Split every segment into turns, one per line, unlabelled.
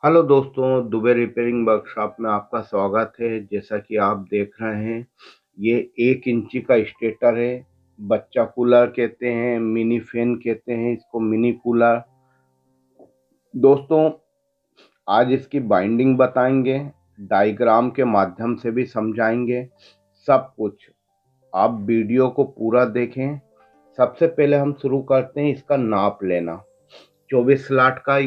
Hello दोस्तों, Dubey repairing workshop में आपका स्वागत है। जैसा कि आप देख रहे हैं, ये 1 इंची का स्टेटर है। बच्चा कूलर कहते हैं, मिनी फैन कहते हैं इसको, मिनी कूलर। दोस्तों, आज इसकी बाइंडिंग बताएंगे, डायग्राम के माध्यम से भी समझाएंगे सब कुछ। आप वीडियो को पूरा देखें। सबसे पहले हम शुरू करते हैं इसका नाप लेना। 24 स्लॉट का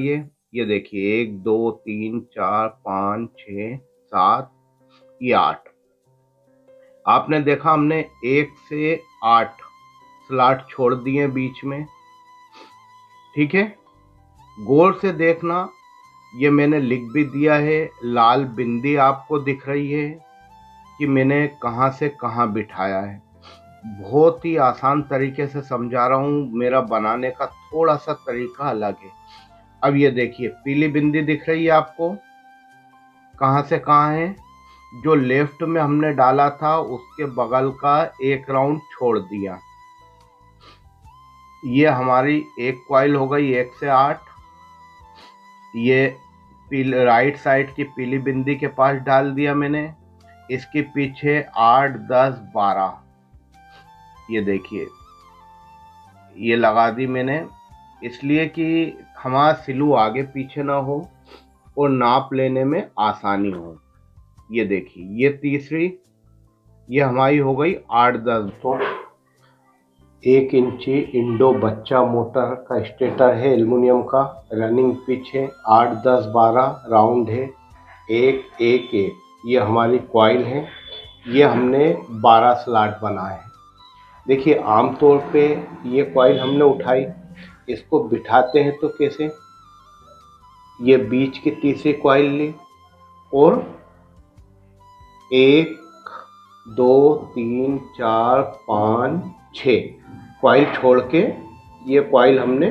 ये देखिए, 1 2 3 4 5 6 7, ये 8। आपने देखा, हमने 1 से 8 स्लॉट छोड़ दिए बीच में। ठीक है, गौर से देखना, ये मैंने लिख भी दिया है। लाल बिंदी आपको दिख रही है कि मैंने कहाँ से कहाँ बिठाया है। बहुत ही आसान तरीके से समझा रहा हूँ, मेरा बनाने का थोड़ा सा तरीका अलग है। अब ये देखिए, पीली बिंदी दिख रही है आपको, कहाँ से कहाँ है। जो लेफ्ट में हमने डाला था उसके बगल का एक राउंड छोड़ दिया। ये हमारी एक कॉइल हो गई 1 से 8। ये राइट साइड की पीली बिंदी के पास डाल दिया मैंने। इसके पीछे 8 10 12, ये देखिए, ये लगा दी मैंने, इसलिए कि हमारा सिलू आगे पीछे ना हो और नाप लेने में आसानी हो। ये देखिए, ये तीसरी, ये हमारी हो गई 8 10। तो 1 इंची इंडो बच्चा मोटर का स्टेटर है, एल्युमिनियम का। रनिंग पिच है, 8 10 12 राउंड है, 1 1 1। ये हमारी कॉइल है। ये हमने 12 स्लॉट बनाए हैं। देखिए, आमतौर पे ये कॉइल हमने उठाई, इसको बिठाते हैं तो कैसे, ये बीच की तीसरी कॉइल ली और 1 2 3 4 5 6 कॉइल छोड़ के ये कॉइल हमने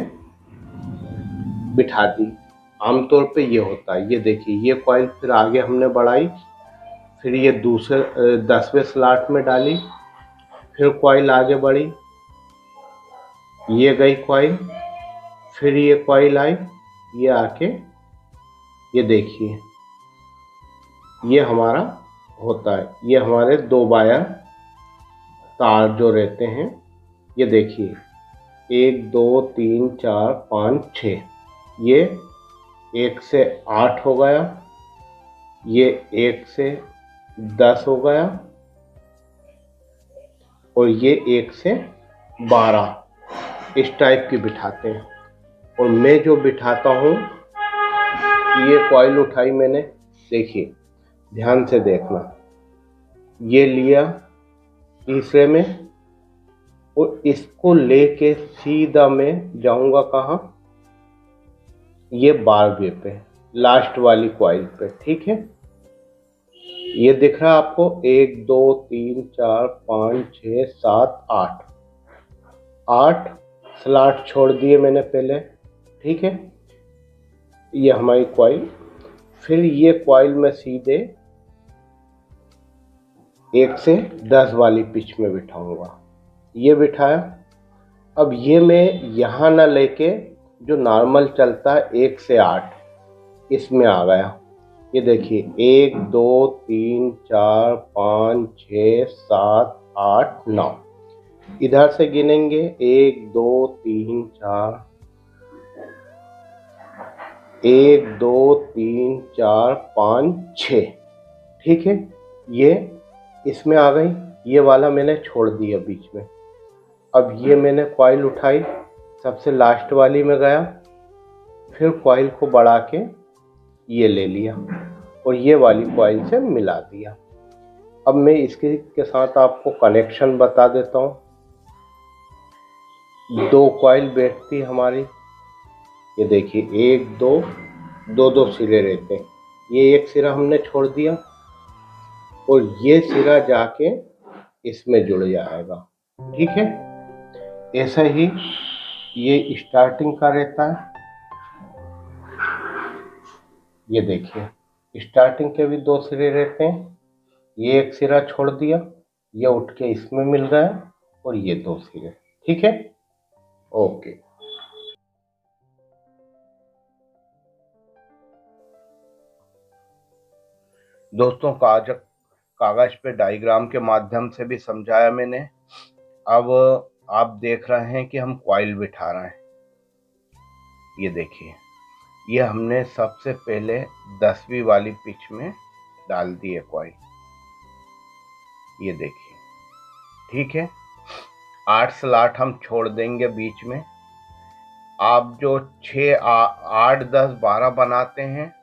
बिठा दी। आमतौर पे ये होता है। ये देखिए, ये कॉइल फिर आगे हमने बढ़ाई, फिर ये दूसरे 10वें स्लॉट में डाली, फिर कॉइल आगे बढ़ी, ये गई कॉइल, फिर ये कॉइल आई, ये आके, ये देखिए, ये हमारा होता है। ये हमारे 2 वायर तार जो रहते हैं, ये देखिए, 1 2 3 4 5 6, ये 1 से 8 हो गया, ये 1 से 10 हो गया, और ये 1 से 12। इस टाइप की बिठाते हैं। और मैं जो बिठाता हूँ, ये कॉइल उठाई मैंने, देखिए, ध्यान से देखना, ये लिया तीसरे में, और इसको लेके सीधा मैं जाऊंगा कहाँ, ये 12वें पे, लास्ट वाली कॉइल पे। ठीक है, ये दिख रहा है आपको, 1 2 3 4 5 6 7 8 8 स्लॉट छोड़ दिए मैंने पहले। ठीक है, ये हमारी कॉइल। फिर ये कॉइल में सीधे 1 से 10 वाली पिच में बिठाऊंगा, ये बिठाया। अब ये मैं यहाँ ना लेके, जो नॉर्मल चलता है 1 से 8, इसमें आ गया। ये देखिए, 1 2 3 4 5 6 7 8 9। इधर से गिनेंगे, 1 2 3 4, 1 2 3 4 5 6। ठीक है, ये इसमें आ गई। ये वाला मैंने छोड़ दिया बीच में। अब ये मैंने कॉइल उठाई, सबसे लास्ट वाली में गया, फिर कॉइल को बढ़ा के ये ले लिया और ये वाली कॉइल से मिला दिया। अब मैं इसके के साथ आपको कनेक्शन बता देता हूँ। 2 कॉइल बैठती हमारी, ये देखिए, 1 2 2 2 सिरे रहते हैं। ये एक सिरा हमने छोड़ दिया और ये सिरा जाके इसमें जुड़ जाएगा। ठीक है, ऐसा ही ये स्टार्टिंग का रहता है। ये देखिए, स्टार्टिंग के भी 2 सिरे रहते हैं। ये एक सिरा छोड़ दिया, ये उठ के इसमें मिल गया, और ये 2 सिरे। ठीक है, ओके। दोस्तों कागज पे डायग्राम के माध्यम से भी समझाया मैंने। अब आप देख रहे हैं कि हम कॉइल बिठा रहे हैं। ये देखिए, ये हमने सबसे पहले 10वीं वाली पिच में डाल दी है कॉइल। ये देखिए, ठीक है। 8 स्लॉट हम छोड़ देंगे बीच में। आप जो 6 8 10 12 बनाते हैं,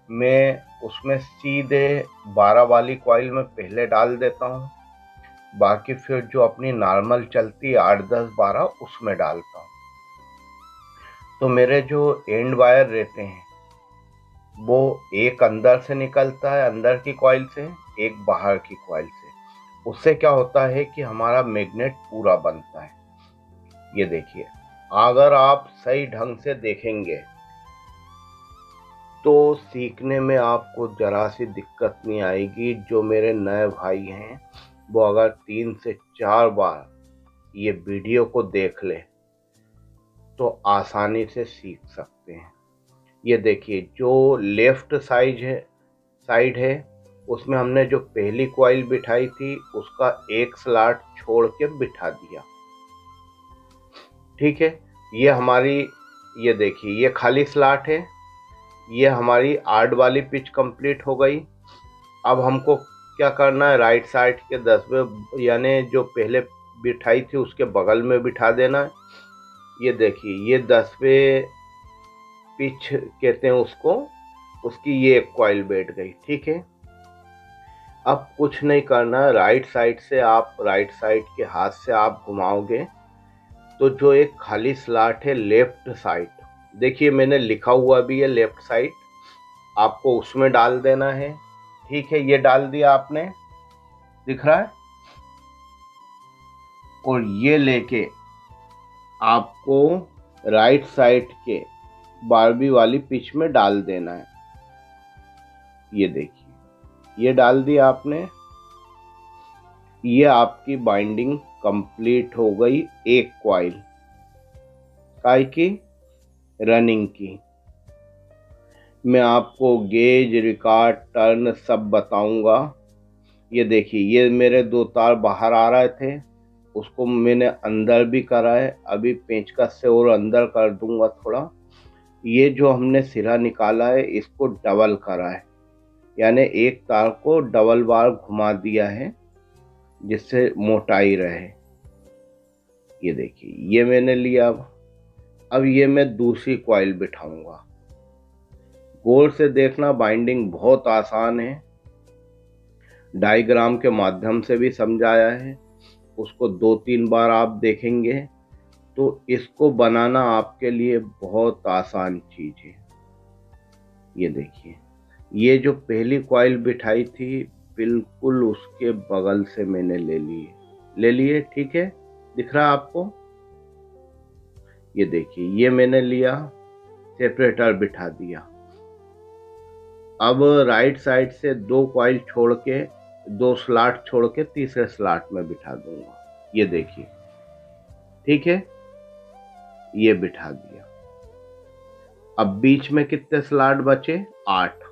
मैं उसमें सीधे 12 वाली कॉइल में पहले डाल देता हूँ। बाकी फिर जो अपनी नॉर्मल चलती है 8 10 12 उसमें डालता हूँ। तो मेरे जो एंड वायर रहते हैं वो एक अंदर से निकलता है, अंदर की कॉइल से, एक बाहर की कॉइल से। उससे क्या होता है कि हमारा मैग्नेट पूरा बनता है। ये देखिए, अगर आप सही ढंग से देखेंगे तो सीखने में आपको जरा सी दिक्कत नहीं आएगी। जो मेरे नए भाई हैं वो अगर 3 से 4 बार ये वीडियो को देख ले तो आसानी से सीख सकते हैं। ये देखिए, जो लेफ्ट साइड है उसमें हमने जो पहली कॉइल बिठाई थी उसका एक स्लॉट छोड़ के बिठा दिया। ठीक है, ये देखिए, ये खाली स्लॉट है। ये हमारी 8 वाली पिच कंप्लीट हो गई। अब हमको क्या करना है, राइट साइड के 10वें यानी जो पहले बिठाई थी उसके बगल में बिठा देना है। ये देखिए, ये 10वें पिच कहते हैं उसको, उसकी ये एक कॉइल बैठ गई। ठीक है, अब कुछ नहीं करना। राइट साइड के हाथ से आप घुमाओगे तो जो एक खाली स्लॉट है लेफ्ट साइड, देखिए मैंने लिखा हुआ भी है लेफ्ट साइड, आपको उसमें डाल देना है। ठीक है, ये डाल दिया आपने, दिख रहा है। और ये लेके आपको राइट साइड के 12वीं वाली पिच में डाल देना है। ये देखिए, ये डाल दिया आपने। ये आपकी बाइंडिंग कंप्लीट हो गई एक कॉइल काय की, रनिंग की। मैं आपको गेज, रिकॉर्ड, टर्न सब बताऊंगा। ये देखिए, ये मेरे 2 तार बाहर आ रहे थे, उसको मैंने अंदर भी करा है। अभी पेंचकस से और अंदर कर दूंगा थोड़ा। ये जो हमने सिरा निकाला है इसको डबल करा है, यानी एक तार को डबल बार घुमा दिया है जिससे मोटाई रहे। ये देखिए, ये मैंने लिया। अब ये मैं दूसरी कॉइल बिठाऊंगा। गौर से देखना, बाइंडिंग बहुत आसान है। डायग्राम के माध्यम से भी समझाया है, उसको 2-3 बार आप देखेंगे तो इसको बनाना आपके लिए बहुत आसान चीज है। ये देखिए, ये जो पहली कॉइल बिठाई थी बिल्कुल उसके बगल से मैंने ले लिए। ठीक है, दिख रहा है आपको। ये देखिए, ये मैंने लिया, सेपरेटर बिठा दिया। अब राइट साइड से 2 कॉइल छोड़ के, 2 स्लॉट छोड़ के तीसरे स्लॉट में बिठा दूंगा। ये देखिए, ठीक है, ये बिठा दिया। अब बीच में कितने स्लॉट बचे, 8।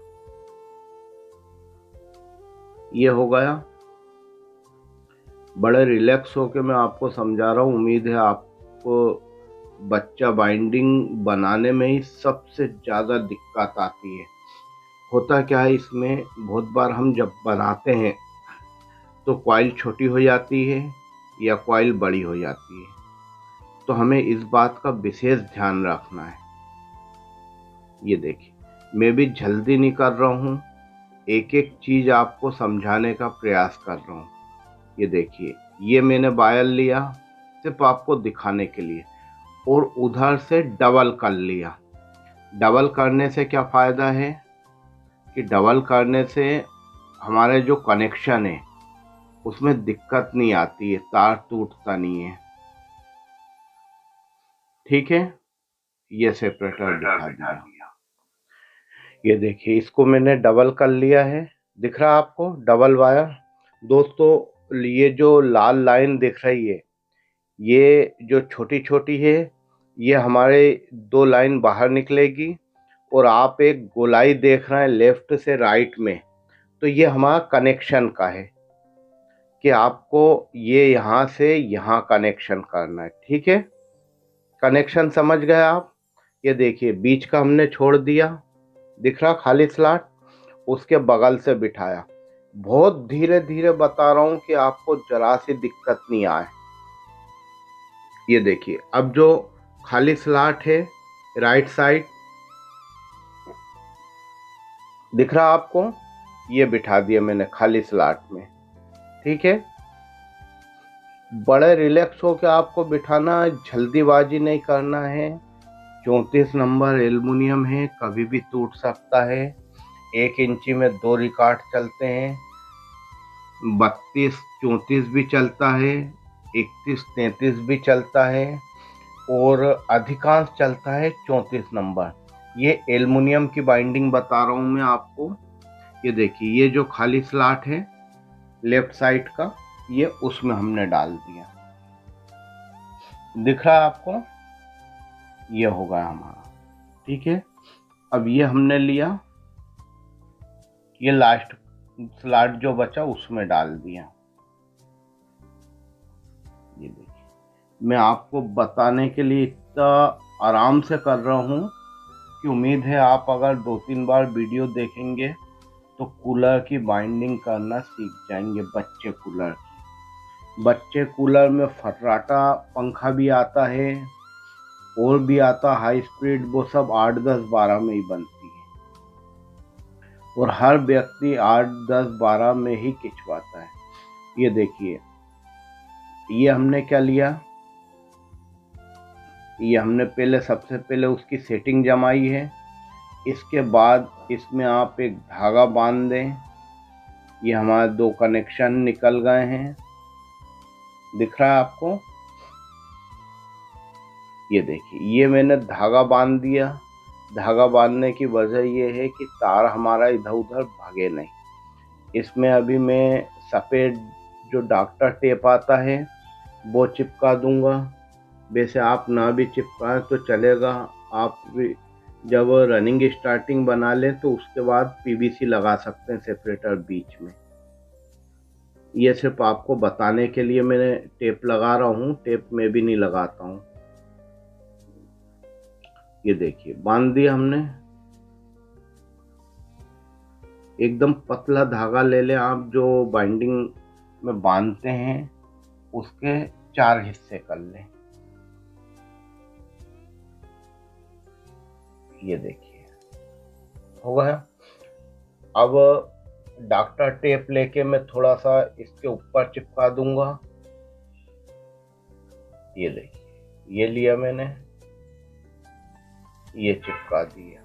ये हो गया। बड़े रिलैक्स होके मैं आपको समझा रहा हूँ। उम्मीद है आपको बच्चा बाइंडिंग बनाने में ही सबसे ज़्यादा दिक्कत आती है। होता क्या है, इसमें बहुत बार हम जब बनाते हैं तो कॉइल छोटी हो जाती है या कॉइल बड़ी हो जाती है, तो हमें इस बात का विशेष ध्यान रखना है। ये देखिए, मैं भी जल्दी नहीं कर रहा हूँ, एक एक चीज़ आपको समझाने का प्रयास कर रहा हूँ। ये देखिए, ये मैंने वायर लिया सिर्फ आपको दिखाने के लिए, और उधर से डबल कर लिया। डबल करने से क्या फ़ायदा है कि डबल करने से हमारे जो कनेक्शन है उसमें दिक्कत नहीं आती है, तार टूटता नहीं है। ठीक है, ये सेपरेटर दिखा दिया। ये देखिए, इसको मैंने डबल कर लिया है, दिख रहा है आपको डबल वायर। दोस्तों, ये जो लाल लाइन दिख रही है, ये जो छोटी छोटी है, ये हमारे 2 लाइन बाहर निकलेगी। और आप एक गोलाई देख रहे हैं लेफ्ट से राइट में, तो ये हमारा कनेक्शन का है कि आपको ये यहाँ से यहाँ कनेक्शन करना है। ठीक है, कनेक्शन समझ गए आप। ये देखिए बीच का हमने छोड़ दिया, दिख रहा खाली स्लॉट, उसके बगल से बिठाया। बहुत धीरे धीरे बता रहा हूँ कि आपको जरा सी दिक्कत नहीं आए। ये देखिए अब जो खाली स्लॉट है राइट साइड दिख रहा आपको, ये बिठा दिया मैंने खाली स्लॉट में। ठीक है, बड़े रिलैक्स हो के आपको बिठाना, जल्दीबाजी नहीं करना है। 34 नंबर एल्युमिनियम है, कभी भी टूट सकता है। 1 इंची में 2 रिकॉर्ड चलते हैं, 32 34 भी चलता है, 31 33 भी चलता है, और अधिकांश चलता है 34 नंबर। ये एल्युमिनियम की बाइंडिंग बता रहा हूँ मैं आपको। ये देखिए ये जो खाली स्लॉट है लेफ्ट साइड का, ये उसमें हमने डाल दिया, दिख रहा है आपको, ये होगा हमारा। ठीक है, अब ये हमने लिया, ये लास्ट स्लॉट जो बचा उसमें डाल दिया। ये देखिए मैं आपको बताने के लिए इतना आराम से कर रहा हूँ कि उम्मीद है आप अगर 2-3 बार वीडियो देखेंगे तो कूलर की बाइंडिंग करना सीख जाएंगे। बच्चे कूलर में फर्राटा पंखा भी आता है और भी आता हाई स्पीड, वो सब 8 10 12 में ही बनती है, और हर व्यक्ति 8 10 12 में ही खिंचवाता है। ये देखिए ये हमने क्या लिया, ये हमने पहले सबसे पहले उसकी सेटिंग जमाई है। इसके बाद इसमें आप एक धागा बांध दें। ये हमारे 2 कनेक्शन निकल गए हैं, दिख रहा है आपको। ये देखिए ये मैंने धागा बांध दिया। धागा बांधने की वजह ये है कि तार हमारा इधर उधर भागे नहीं। इसमें अभी मैं सफ़ेद जो डॉक्टर टेप आता है वो चिपका दूंगा। वैसे आप ना भी चिपकाएं तो चलेगा, आप भी जब रनिंग स्टार्टिंग बना लें तो उसके बाद पीवीसी लगा सकते हैं सेपरेटर बीच में। ये सिर्फ आपको बताने के लिए मैंने टेप लगा रहा हूँ, टेप में भी नहीं लगाता हूँ। ये देखिए बांध दिया हमने। एकदम पतला धागा ले लें आप, जो बाइंडिंग में बांधते हैं उसके 4 हिस्से कर लें। ये देखिए हो गया। अब डॉक्टर टेप लेके मैं थोड़ा सा इसके ऊपर चिपका दूंगा। ये देखिए ये लिया मैंने, ये चिपका दिया।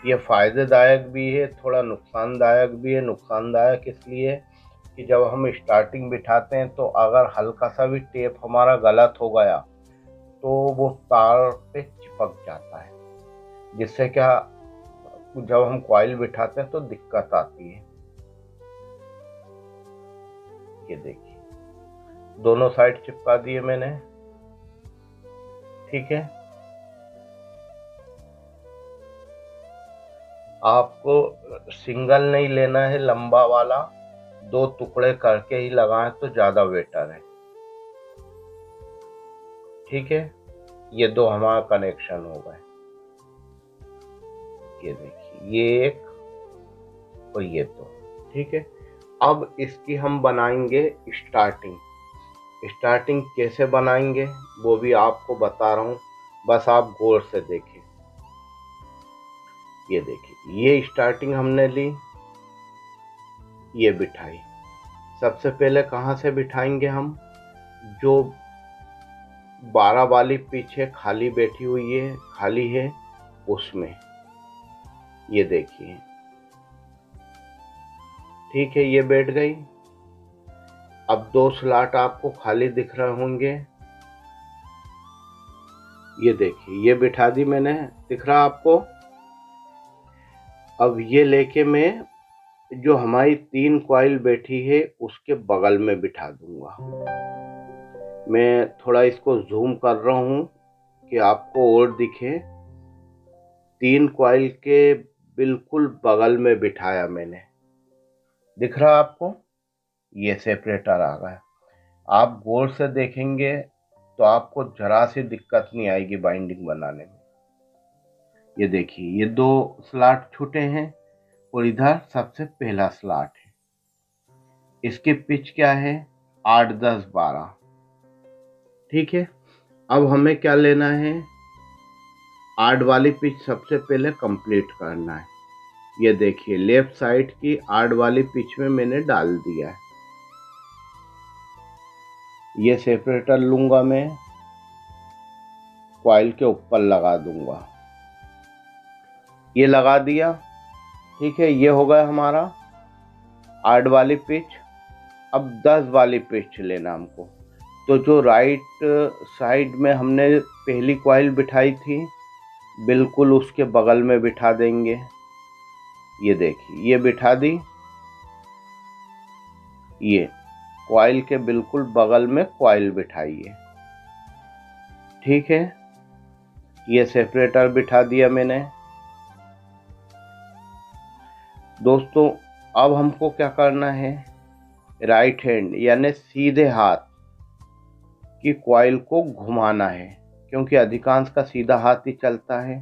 ये फायदेदायक भी है, थोड़ा नुकसानदायक भी है। नुकसानदायक इसलिए कि जब हम स्टार्टिंग बिठाते हैं तो अगर हल्का सा भी टेप हमारा गलत हो गया तो वो तार पे चिपक जाता है, जिससे क्या जब हम कॉइल बिठाते हैं तो दिक्कत आती है। ये देखिए दोनों साइड चिपका दिए मैंने। ठीक है, आपको सिंगल नहीं लेना है, लंबा वाला 2 टुकड़े करके ही लगाएं तो ज्यादा बेटर है। ठीक है, ये 2 हमारा कनेक्शन हो गए। ये देखिए ये एक और ये 2। ठीक है, अब इसकी हम बनाएंगे स्टार्टिंग कैसे बनाएंगे वो भी आपको बता रहा हूँ, बस आप गौर से देखें। ये देखिए ये स्टार्टिंग हमने ली, ये बिठाई। सबसे पहले कहाँ से बिठाएंगे हम, जो 12 वाली पीछे खाली बैठी हुई है, खाली है उसमें। ये देखिए ठीक है, ये बैठ गई। अब 2 स्लॉट आपको खाली दिख रहे होंगे। ये देखिए ये बिठा दी मैंने, दिख रहा आपको। अब ये लेके मैं जो हमारी 3 कॉइल बैठी है उसके बगल में बिठा दूंगा। मैं थोड़ा इसको जूम कर रहा हूँ कि आपको और दिखे। 3 कॉइल के बिल्कुल बगल में बिठाया मैंने। दिख रहा आपको? ये सेपरेटर आ गया। आप गौर से देखेंगे तो आपको जरा सी दिक्कत नहीं आएगी बाइंडिंग बनाने में। ये देखिए, ये 2 स्लॉट छूटे हैं और इधर सबसे पहला स्लॉट है। इसकी पिच क्या है? 8, 10, 12। ठीक है, अब हमें क्या लेना है? 8 वाली पिच सबसे पहले कंप्लीट करना है। ये देखिए, लेफ्ट साइड की 8 वाली पिच में मैंने डाल दिया है। ये सेपरेटर लूंगा मैं, कॉइल के ऊपर लगा दूंगा। ये लगा दिया। ठीक है, ये हो गया हमारा 8 वाली पिच। अब 10 वाली पिच लेना हमको। तो जो राइट साइड में हमने पहली कॉइल बिठाई थी, बिल्कुल उसके बगल में बिठा देंगे। ये देखिए, ये बिठा दी। ये कॉइल के बिल्कुल बगल में कॉइल बिठाइए। ठीक है, ये सेपरेटर बिठा दिया मैंने। दोस्तों, अब हमको क्या करना है? राइट हैंड यानी सीधे हाथ की कॉइल को घुमाना है, क्योंकि अधिकांश का सीधा हाथ ही चलता है।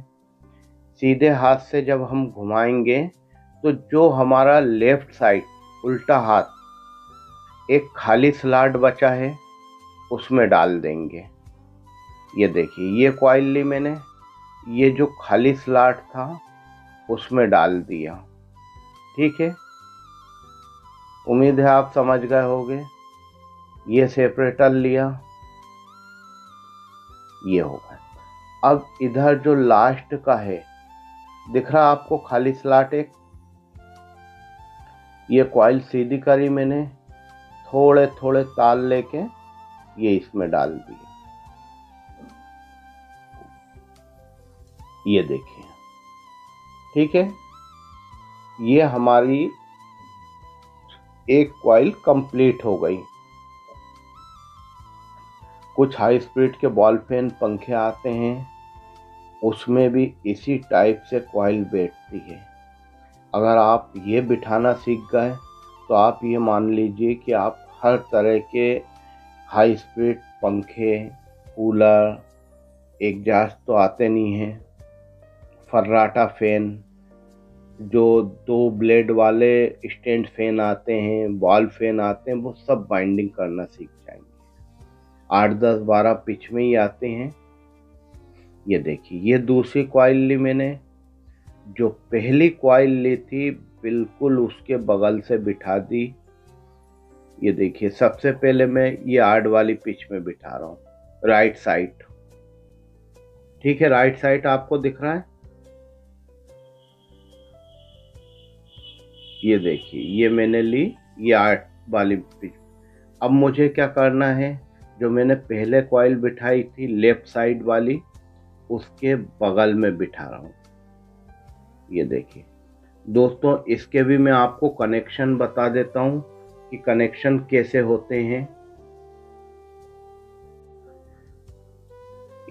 सीधे हाथ से जब हम घुमाएंगे तो जो हमारा लेफ्ट साइड उल्टा हाथ एक खाली स्लॉट बचा है उसमें डाल देंगे। ये देखिए, ये कॉइल ली मैंने, ये जो खाली स्लॉट था उसमें डाल दिया। ठीक है, उम्मीद है आप समझ गए होंगे। ये सेपरेटर लिया, ये होगा। अब इधर जो लास्ट का है, दिख रहा आपको खाली स्लॉट एक? ये कॉइल सीधी करी मैंने, थोड़े थोड़े तार लेके ये इसमें डाल दिए। ये देखिए, ठीक है, ये हमारी एक कॉइल कंप्लीट हो गई। कुछ हाई स्पीड के बॉल फैन पंखे आते हैं, उसमें भी इसी टाइप से कॉइल बैठती है। अगर आप ये बिठाना सीख गए तो आप ये मान लीजिए कि आप हर तरह के हाई स्पीड पंखे, कूलर, एग्जॉस्ट तो आते नहीं हैं, फर्राटा फैन, जो 2 ब्लेड वाले स्टैंड फैन आते हैं, बॉल फैन आते हैं, वो सब बाइंडिंग करना सीख जाएंगे। 8, 10, 12 पिच में ही आते हैं। ये देखिए, ये दूसरी कॉइल ली मैंने, जो पहली कॉइल ली थी बिल्कुल उसके बगल से बिठा दी। ये देखिए, सबसे पहले मैं ये 8 वाली पिच में बिठा रहा हूँ, राइट साइड। ठीक है, राइट साइड आपको दिख रहा है? ये देखिए, ये मैंने ली, ये 8 वाली पिच। अब मुझे क्या करना है? जो मैंने पहले कॉइल बिठाई थी लेफ्ट साइड वाली, उसके बगल में बिठा रहा हूँ। ये देखिए दोस्तों, इसके भी मैं आपको कनेक्शन बता देता हूँ कि कनेक्शन कैसे होते हैं।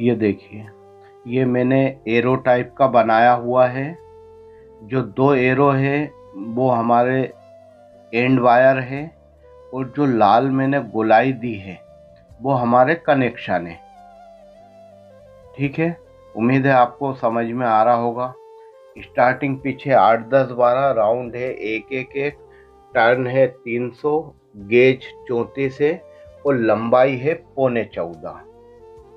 ये देखिए, ये मैंने एरो टाइप का बनाया हुआ है। जो 2 एरो है वो हमारे एंड वायर है, और जो लाल मैंने गोलाई दी है वो हमारे कनेक्शन है। ठीक है, उम्मीद है आपको समझ में आ रहा होगा। स्टार्टिंग पीछे 8, 10, 12 राउंड है, 1, 1, 1 टर्न है 300, गेज 34 है और लंबाई है 14.25।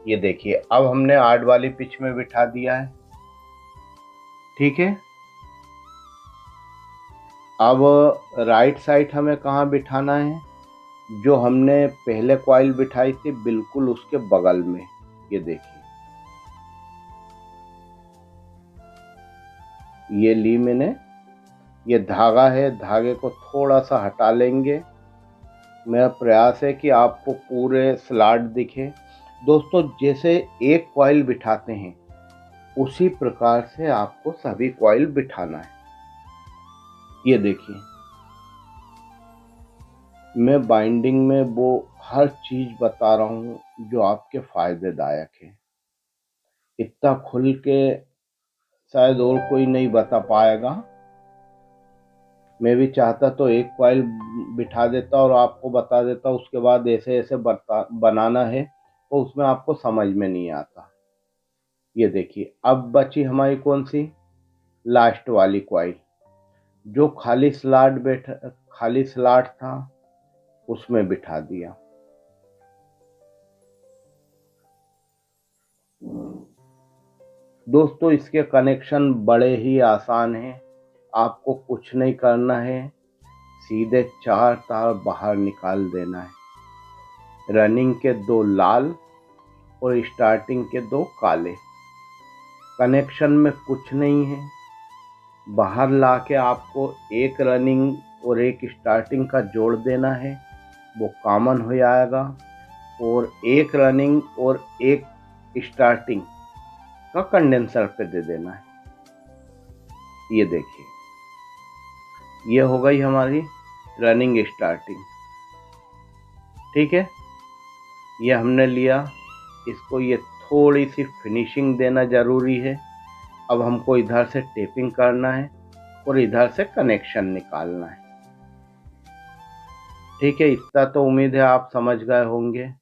ये देखिए, अब हमने 8 वाली पिच में बिठा दिया है। ठीक है, अब राइट साइड हमें कहाँ बिठाना है? जो हमने पहले कॉइल बिठाई थी बिल्कुल उसके बगल में। ये देखिए, ये ली मैंने, ये धागा है, धागे को थोड़ा सा हटा लेंगे। मेरा प्रयास है कि आपको पूरे स्लॉट दिखे। दोस्तों, जैसे एक कॉइल बिठाते हैं उसी प्रकार से आपको सभी कॉइल बिठाना है। ये देखिए, मैं बाइंडिंग में वो हर चीज बता रहा हूँ जो आपके फायदेदायक है। इतना खुल के शायद और कोई नहीं बता पाएगा। मैं भी चाहता तो एक कॉइल बिठा देता और आपको बता देता, उसके बाद ऐसे ऐसे बनाना है, तो उसमें आपको समझ में नहीं आता। ये देखिए, अब बची हमारी कौन सी, लास्ट वाली कॉइल, जो खाली स्लॉट था उसमें बिठा दिया। दोस्तों इसके कनेक्शन बड़े ही आसान हैं, आपको कुछ नहीं करना है, सीधे 4 तार बाहर निकाल देना है। रनिंग के 2 लाल और स्टार्टिंग के 2 काले। कनेक्शन में कुछ नहीं है, बाहर लाके आपको एक रनिंग और एक स्टार्टिंग का जोड़ देना है, वो कॉमन हो जाएगा, और एक रनिंग और एक स्टार्टिंग का कंडेंसर पे दे देना है। ये देखिए, ये हो गई हमारी रनिंग स्टार्टिंग। ठीक है, ये हमने लिया, इसको ये थोड़ी सी फिनिशिंग देना ज़रूरी है। अब हमको इधर से टेपिंग करना है और इधर से कनेक्शन निकालना है। ठीक है, इतना तो उम्मीद है आप समझ गए होंगे।